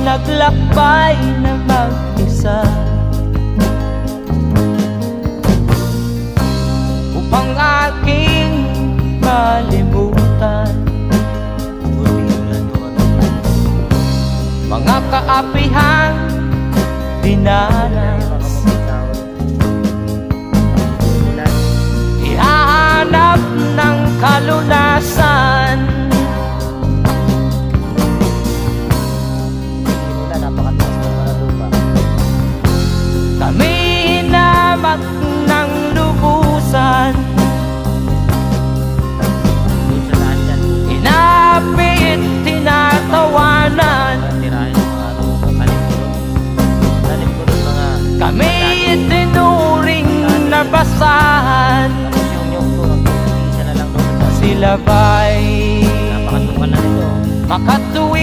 naglakbay na mag-isa upang aking malimutan mga kaapihang dinanas. Ihahanap ng kalunasan kami hinamak ng lubusan, inapit, tinatawanan, kami itinuring na basahan. Sila ba'y makatuwid